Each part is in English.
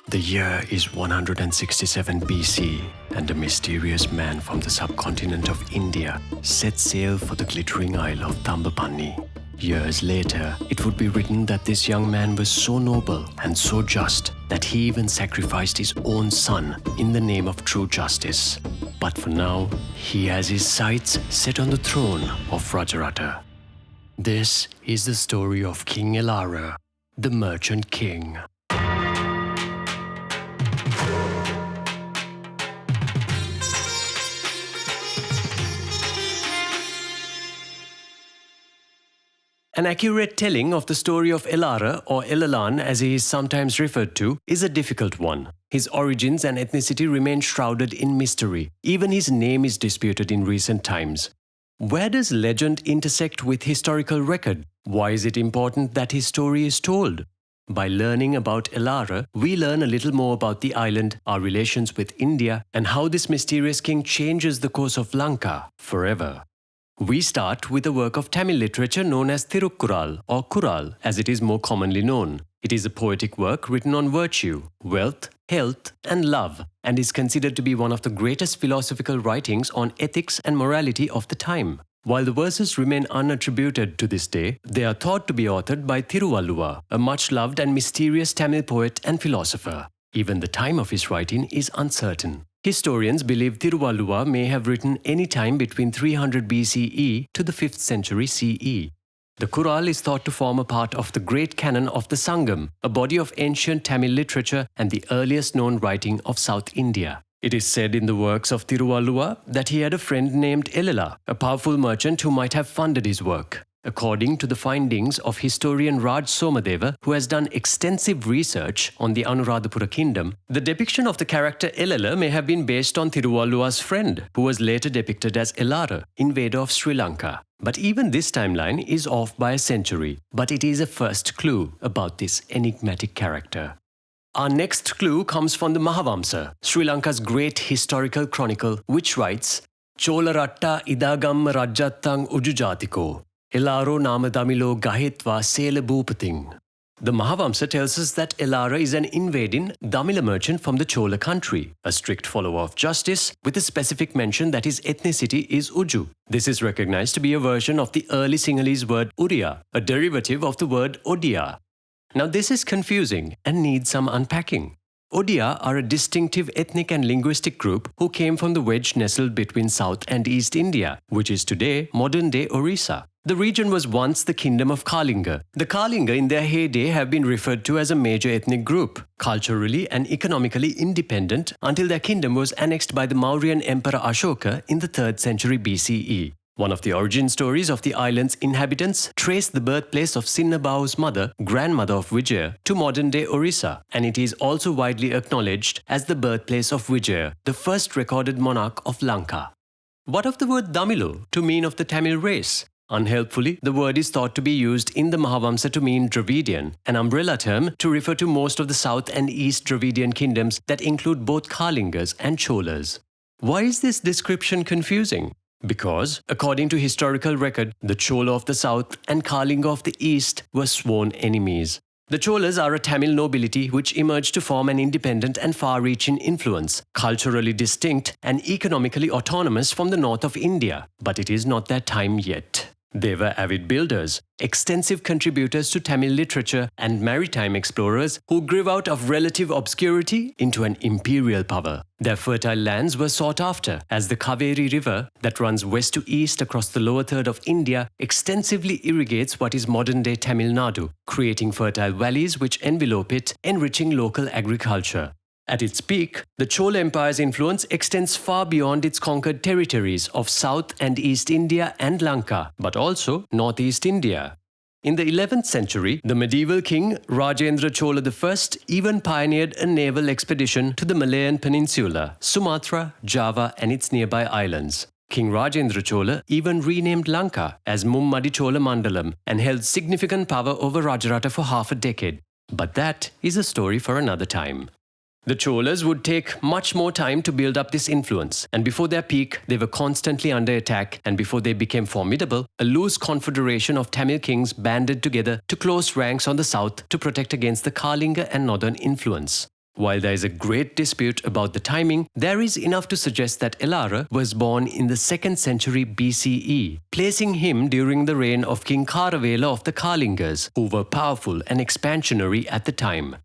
The year is 167 BC, and a mysterious man from the subcontinent of India set sail for the glittering isle of Tambapanni. Years later, it would be written that this young man was so noble and so just that he even sacrificed his own son in the name of true justice. But for now, he has his sights set on the throne of Rajarata. This is the story of King Elara, the Merchant King. An accurate telling of the story of Elara, or Elalan as he is sometimes referred to, is a difficult one. His origins and ethnicity remain shrouded in mystery. Even his name is disputed in recent times. Where does legend intersect with historical record? Why is it important that his story is told? By learning about Elara, we learn a little more about the island, our relations with India, and how this mysterious king changes the course of Lanka forever. We start with a work of Tamil literature known as Thirukkural, or Kural as it is more commonly known. It is a poetic work written on virtue, wealth, health and love, and is considered to be one of the greatest philosophical writings on ethics and morality of the time. While the verses remain unattributed to this day, they are thought to be authored by Thiruvalluvar, a much-loved and mysterious Tamil poet and philosopher. Even the time of his writing is uncertain. Historians believe Thiruvalluvar may have written any time between 300 BCE to the 5th century CE. The Kural is thought to form a part of the great canon of the Sangam, a body of ancient Tamil literature and the earliest known writing of South India. It is said in the works of Thiruvalluvar that he had a friend named Elala, a powerful merchant who might have funded his work. According to the findings of historian Raj Somadeva, who has done extensive research on the Anuradhapura kingdom, the depiction of the character Elala may have been based on Thiruvalluvar's friend, who was later depicted as Elara, invader of Sri Lanka. But even this timeline is off by a century, but it is a first clue about this enigmatic character. Our next clue comes from the Mahavamsa, Sri Lanka's great historical chronicle, which writes, Cholaratta idagam rajyattang ujujatiko. Elaro nama Damilo Gahitva Sela Bhupating. The Mahavamsa tells us that Elara is an invading Damila merchant from the Chola country, a strict follower of justice, with a specific mention that his ethnicity is Uju. This is recognized to be a version of the early Sinhalese word Uriya, a derivative of the word Odia. Now this is confusing and needs some unpacking. Odia are a distinctive ethnic and linguistic group who came from the wedge nestled between South and East India, which is today modern-day Orissa. The region was once the kingdom of Kalinga. The Kalinga in their heyday have been referred to as a major ethnic group, culturally and economically independent until their kingdom was annexed by the Mauryan Emperor Ashoka in the 3rd century BCE. One of the origin stories of the island's inhabitants traced the birthplace of Sinnabahu's mother, grandmother of Vijaya, to modern-day Orissa, and it is also widely acknowledged as the birthplace of Vijaya, the first recorded monarch of Lanka. What of the word Damilo to mean of the Tamil race? Unhelpfully, the word is thought to be used in the Mahavamsa to mean Dravidian, an umbrella term to refer to most of the South and East Dravidian kingdoms that include both Kalingas and Cholas. Why is this description confusing? Because, according to historical record, the Chola of the south and Kalinga of the east were sworn enemies. The Cholas are a Tamil nobility which emerged to form an independent and far-reaching influence, culturally distinct and economically autonomous from the north of India. But it is not their time yet. They were avid builders, extensive contributors to Tamil literature and maritime explorers who grew out of relative obscurity into an imperial power. Their fertile lands were sought after as the Kaveri River that runs west to east across the lower third of India extensively irrigates what is modern-day Tamil Nadu, creating fertile valleys which envelope it, enriching local agriculture. At its peak, the Chola Empire's influence extends far beyond its conquered territories of South and East India and Lanka, but also Northeast India. In the 11th century, the medieval king Rajendra Chola I even pioneered a naval expedition to the Malayan peninsula, Sumatra, Java and its nearby islands. King Rajendra Chola even renamed Lanka as Mummadi Chola Mandalam and held significant power over Rajarata for half a decade. But that is a story for another time. The Cholas would take much more time to build up this influence, and before their peak, they were constantly under attack, and before they became formidable, a loose confederation of Tamil kings banded together to close ranks on the south to protect against the Kalinga and northern influence. While there is a great dispute about the timing, there is enough to suggest that Elara was born in the 2nd century BCE, placing him during the reign of King Kharavela of the Kalingas, who were powerful and expansionary at the time.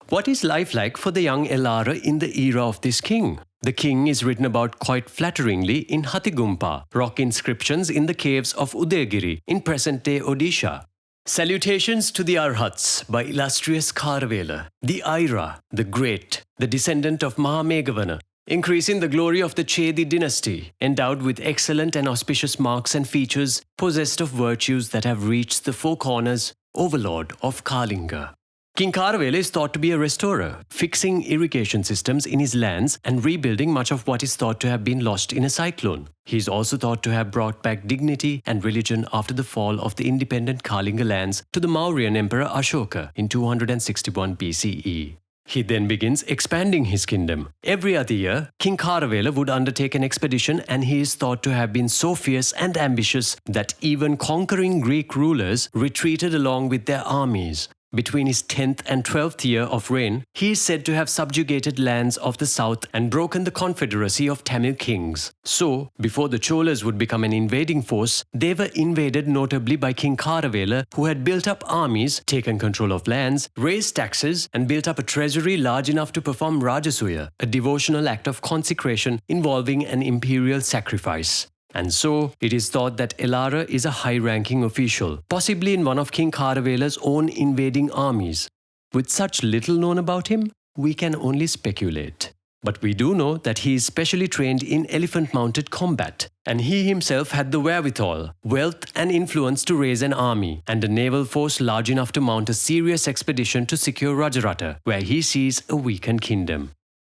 What is life like for the young Elara in the era of this king? The king is written about quite flatteringly in Hathigumpa, rock inscriptions in the caves of Udayagiri in present-day Odisha. Salutations to the Arhats by illustrious Kharavela, the Aira, the Great, the descendant of Mahameghavana, increasing the glory of the Chedi dynasty, endowed with excellent and auspicious marks and features, possessed of virtues that have reached the four corners, overlord of Kalinga. King Kharavela is thought to be a restorer, fixing irrigation systems in his lands and rebuilding much of what is thought to have been lost in a cyclone. He is also thought to have brought back dignity and religion after the fall of the independent Kalinga lands to the Mauryan Emperor Ashoka in 261 BCE. He then begins expanding his kingdom. Every other year, King Kharavela would undertake an expedition, and he is thought to have been so fierce and ambitious that even conquering Greek rulers retreated along with their armies. Between his 10th and 12th year of reign, he is said to have subjugated lands of the south and broken the confederacy of Tamil kings. So, before the Cholas would become an invading force, they were invaded notably by King Kharavela, who had built up armies, taken control of lands, raised taxes, and built up a treasury large enough to perform Rajasuya, a devotional act of consecration involving an imperial sacrifice. And so, it is thought that Elara is a high-ranking official, possibly in one of King Kharavela's own invading armies. With such little known about him, we can only speculate. But we do know that he is specially trained in elephant-mounted combat, and he himself had the wherewithal, wealth and influence to raise an army, and a naval force large enough to mount a serious expedition to secure Rajarata, where he sees a weakened kingdom.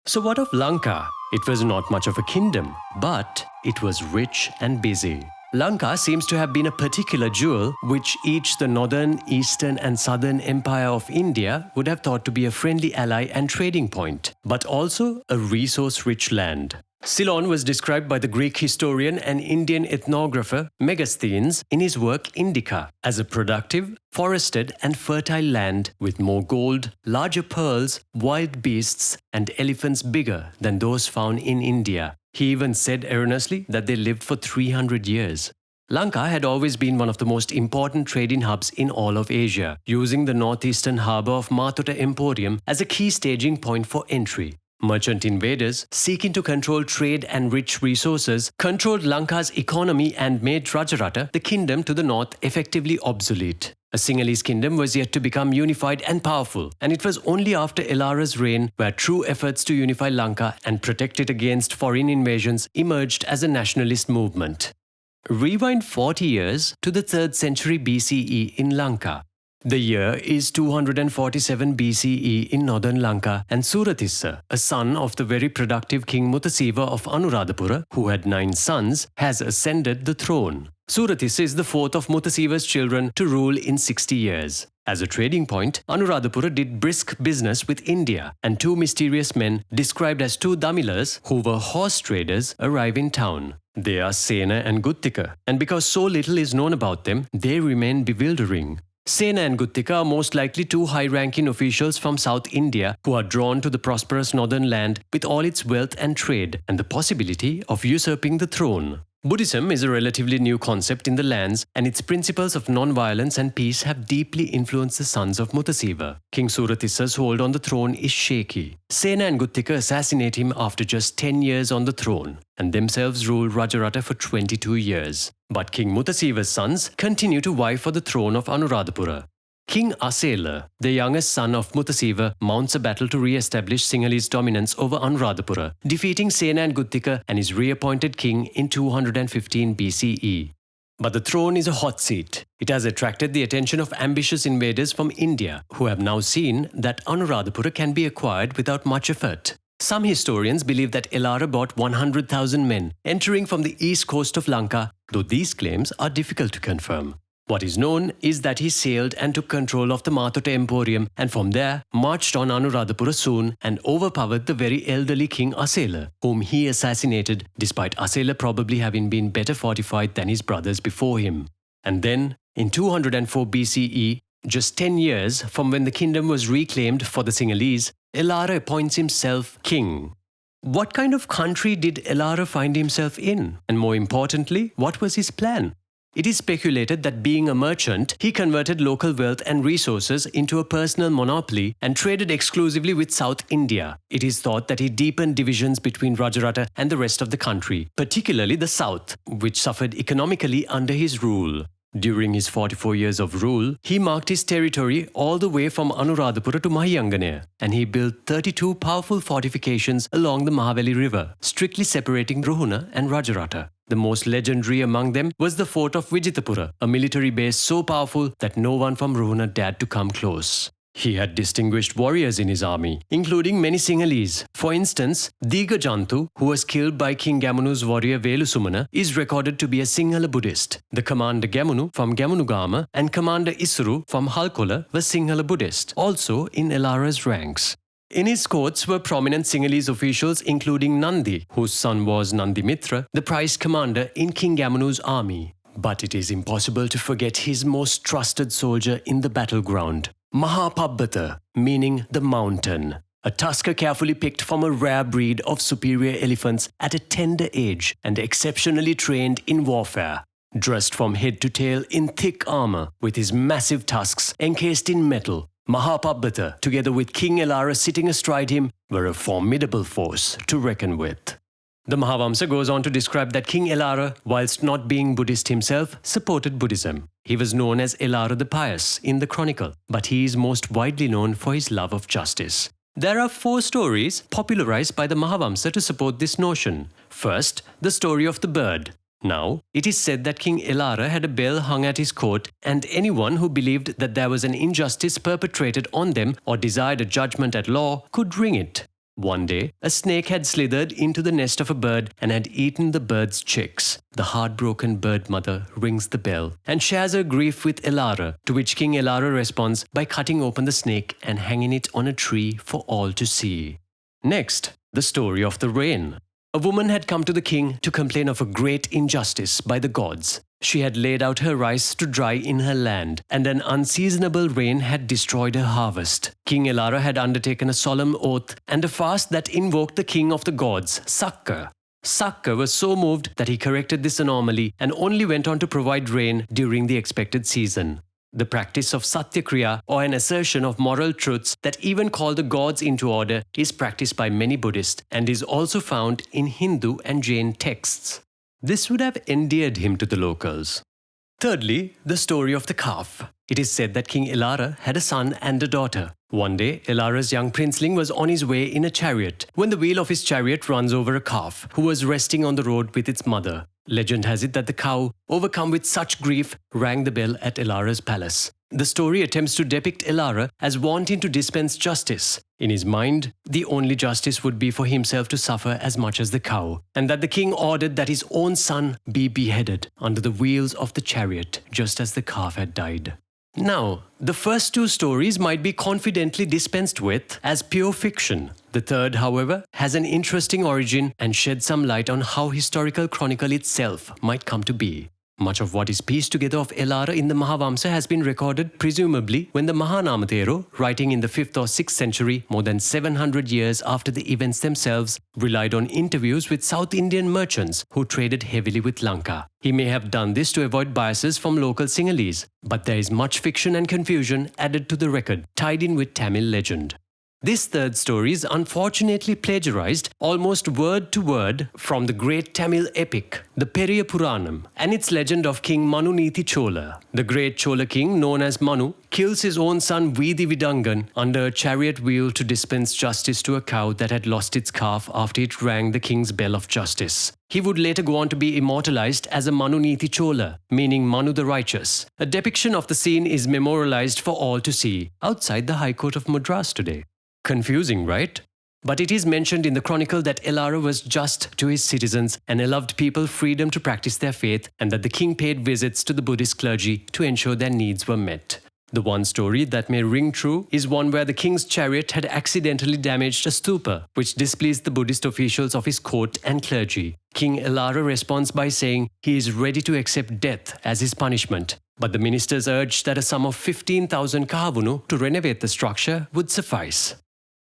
So what of Lanka? It was not much of a kingdom, but it was rich and busy. Lanka seems to have been a particular jewel which each the northern, eastern and southern empire of India would have thought to be a friendly ally and trading point, but also a resource-rich land. Ceylon was described by the Greek historian and Indian ethnographer Megasthenes in his work Indica as a productive, forested and fertile land with more gold, larger pearls, wild beasts and elephants bigger than those found in India. He even said erroneously that they lived for 300 years. Lanka had always been one of the most important trading hubs in all of Asia, using the northeastern harbour of Matota Emporium as a key staging point for entry. Merchant invaders, seeking to control trade and rich resources, controlled Lanka's economy and made Rajarata, the kingdom to the north, effectively obsolete. A Sinhalese kingdom was yet to become unified and powerful, and it was only after Elara's reign where true efforts to unify Lanka and protect it against foreign invasions emerged as a nationalist movement. Rewind 40 years to the 3rd century BCE in Lanka. The year is 247 BCE in northern Lanka, and Suratissa, a son of the very productive King Mutaseva of Anuradhapura, who had 9 sons, has ascended the throne. Suratissa is the 4th of Mutaseva's children to rule in 60 years. As a trading point, Anuradhapura did brisk business with India, and 2 mysterious men, described as 2 Damilas, who were horse traders, arrive in town. They are Sena and Guttika, and because so little is known about them, they remain bewildering. Sena and Guttika are most likely 2 high-ranking officials from South India who are drawn to the prosperous northern land with all its wealth and trade and the possibility of usurping the throne. Buddhism is a relatively new concept in the lands, and its principles of non-violence and peace have deeply influenced the sons of Mutaseva. King Suratissa's hold on the throne is shaky. Sena and Guttika assassinate him after just 10 years on the throne, and themselves rule Rajarata for 22 years. But King Mutaseva's sons continue to vie for the throne of Anuradhapura. King Asela, the youngest son of Mutaseva, mounts a battle to re-establish Sinhalese dominance over Anuradhapura, defeating Sena and Guttika and is reappointed king in 215 BCE. But the throne is a hot seat. It has attracted the attention of ambitious invaders from India, who have now seen that Anuradhapura can be acquired without much effort. Some historians believe that Elara brought 100,000 men, entering from the east coast of Lanka, though these claims are difficult to confirm. What is known is that he sailed and took control of the Matota Emporium, and from there marched on Anuradhapura soon and overpowered the very elderly King Asela, whom he assassinated despite Asela probably having been better fortified than his brothers before him. And then, in 204 BCE, just 10 years from when the kingdom was reclaimed for the Sinhalese, Elara appoints himself king. What kind of country did Elara find himself in? And more importantly, what was his plan? It is speculated that being a merchant, he converted local wealth and resources into a personal monopoly and traded exclusively with South India. It is thought that he deepened divisions between Rajarata and the rest of the country, particularly the south, which suffered economically under his rule. During his 44 years of rule, he marked his territory all the way from Anuradhapura to Mahiyanganaya, and he built 32 powerful fortifications along the Mahaveli River, strictly separating Ruhuna and Rajarata. The most legendary among them was the fort of Vijitapura, a military base so powerful that no one from Ruhuna dared to come close. He had distinguished warriors in his army, including many Sinhalese. For instance, Digajantu, who was killed by King Gamunu's warrior Velusumana, is recorded to be a Sinhala Buddhist. The commander Gamunu from Gamunugama and commander Isuru from Halkola were Sinhala Buddhist, also in Elara's ranks. In his courts were prominent Sinhalese officials including Nandi, whose son was Nandi Mitra, the prized commander in King Gamunu's army. But it is impossible to forget his most trusted soldier in the battleground, Mahapabbata, meaning the mountain. A tusker carefully picked from a rare breed of superior elephants at a tender age and exceptionally trained in warfare. Dressed from head to tail in thick armor, with his massive tusks encased in metal, Mahapabbata, together with King Elara sitting astride him, were a formidable force to reckon with. The Mahavamsa goes on to describe that King Elara, whilst not being Buddhist himself, supported Buddhism. He was known as Elara the Pious in the chronicle, but he is most widely known for his love of justice. There are 4 stories popularized by the Mahavamsa to support this notion. First, the story of the bird. Now, it is said that King Elara had a bell hung at his court, and anyone who believed that there was an injustice perpetrated on them or desired a judgment at law could ring it. One day, a snake had slithered into the nest of a bird and had eaten the bird's chicks. The heartbroken bird mother rings the bell and shares her grief with Elara, to which King Elara responds by cutting open the snake and hanging it on a tree for all to see. Next, the story of the rain. A woman had come to the king to complain of a great injustice by the gods. She had laid out her rice to dry in her land, and an unseasonable rain had destroyed her harvest. King Elara had undertaken a solemn oath and a fast that invoked the king of the gods, Sakka. Sakka was so moved that he corrected this anomaly and only went on to provide rain during the expected season. The practice of Satyakriya, or an assertion of moral truths that even call the gods into order, is practiced by many Buddhists and is also found in Hindu and Jain texts. This would have endeared him to the locals. Thirdly, the story of the calf. It is said that King Elara had a son and a daughter. One day, Elara's young princeling was on his way in a chariot when the wheel of his chariot runs over a calf who was resting on the road with its mother. Legend has it that the cow, overcome with such grief, rang the bell at Elara's palace. The story attempts to depict Elara as wanting to dispense justice. In his mind, the only justice would be for himself to suffer as much as the cow, and that the king ordered that his own son be beheaded under the wheels of the chariot, just as the calf had died. Now, the first 2 stories might be confidently dispensed with as pure fiction. The third, however, has an interesting origin and sheds some light on how historical chronicle itself might come to be. Much of what is pieced together of Elara in the Mahavamsa has been recorded presumably when the Mahanamathero, writing in the 5th or 6th century, more than 700 years after the events themselves, relied on interviews with South Indian merchants who traded heavily with Lanka. He may have done this to avoid biases from local Sinhalese, but there is much fiction and confusion added to the record, tied in with Tamil legend. This third story is unfortunately plagiarized almost word to word from the great Tamil epic, the Periya Puranam, and its legend of King Manuniti Chola. The great Chola king, known as Manu, kills his own son Vidi Vidangan under a chariot wheel to dispense justice to a cow that had lost its calf after it rang the king's bell of justice. He would later go on to be immortalized as a Manuniti Chola, meaning Manu the Righteous. A depiction of the scene is memorialized for all to see, outside the High Court of Madras today. Confusing, right? But it is mentioned in the chronicle that Elara was just to his citizens and allowed people freedom to practice their faith, and that the king paid visits to the Buddhist clergy to ensure their needs were met. The one story that may ring true is one where the king's chariot had accidentally damaged a stupa, which displeased the Buddhist officials of his court and clergy. King Elara responds by saying he is ready to accept death as his punishment, but the ministers urged that a sum of 15,000 kahavunu to renovate the structure would suffice.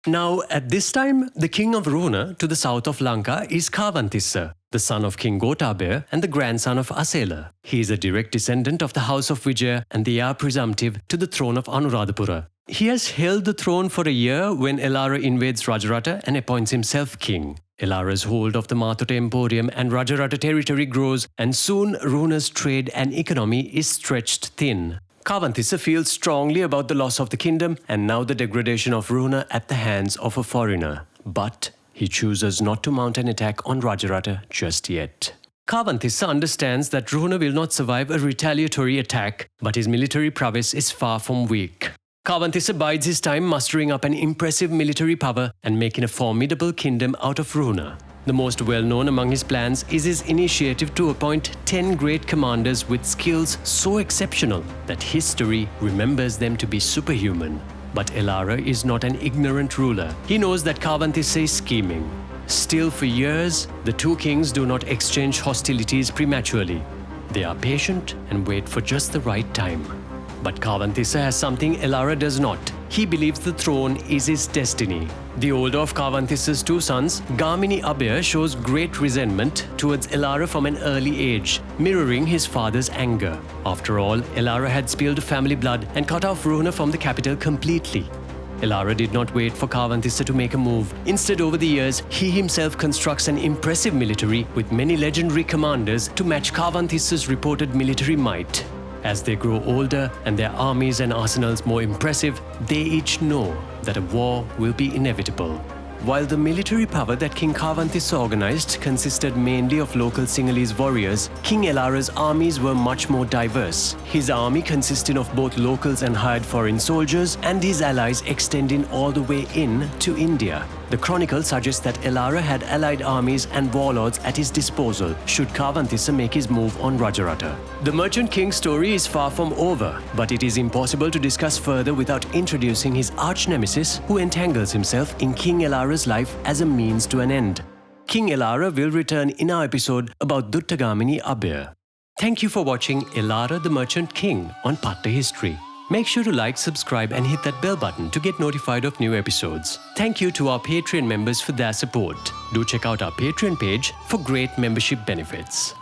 Now, at this time, the king of Runa to the south of Lanka is Kavantissa, the son of King Gotabaya and the grandson of Asela. He is a direct descendant of the house of Vijaya and the heir presumptive to the throne of Anuradhapura. He has held the throne for a year when Elara invades Rajarata and appoints himself king. Elara's hold of the Matota Emporium and Rajarata territory grows, and soon Runa's trade and economy is stretched thin. Kavantissa feels strongly about the loss of the kingdom and now the degradation of Runa at the hands of a foreigner. But he chooses not to mount an attack on Rajarata just yet. Kavantissa understands that Runa will not survive a retaliatory attack, but his military prowess is far from weak. Kavantissa bides his time mustering up an impressive military power and making a formidable kingdom out of Runa. The most well-known among his plans is his initiative to appoint 10 great commanders with skills so exceptional that history remembers them to be superhuman. But Elara is not an ignorant ruler. He knows that Kavantissa is scheming. Still, for years, the two kings do not exchange hostilities prematurely. They are patient and wait for just the right time. But Kavantissa has something Elara does not. He believes the throne is his destiny. The older of Kavantissa's two sons, Gamini Abaya, shows great resentment towards Elara from an early age, mirroring his father's anger. After all, Elara had spilled family blood and cut off Runa from the capital completely. Elara did not wait for Kavantissa to make a move. Instead, over the years, he himself constructs an impressive military with many legendary commanders to match Kavantissa's reported military might. As they grow older and their armies and arsenals more impressive, they each know that a war will be inevitable. While the military power that King Kavantissa organized consisted mainly of local Sinhalese warriors, King Elara's armies were much more diverse. His army consisted of both locals and hired foreign soldiers, and his allies extending all the way in to India. The chronicle suggests that Elara had allied armies and warlords at his disposal should Kavantissa make his move on Rajarata. The Merchant King's story is far from over, but it is impossible to discuss further without introducing his arch-nemesis who entangles himself in King Elara's life as a means to an end. King Elara will return in our episode about Duttagamini Abaya. Thank you for watching Elara the Merchant King on Patta History. Make sure to like, subscribe and hit that bell button to get notified of new episodes. Thank you to our Patreon members for their support. Do check out our Patreon page for great membership benefits.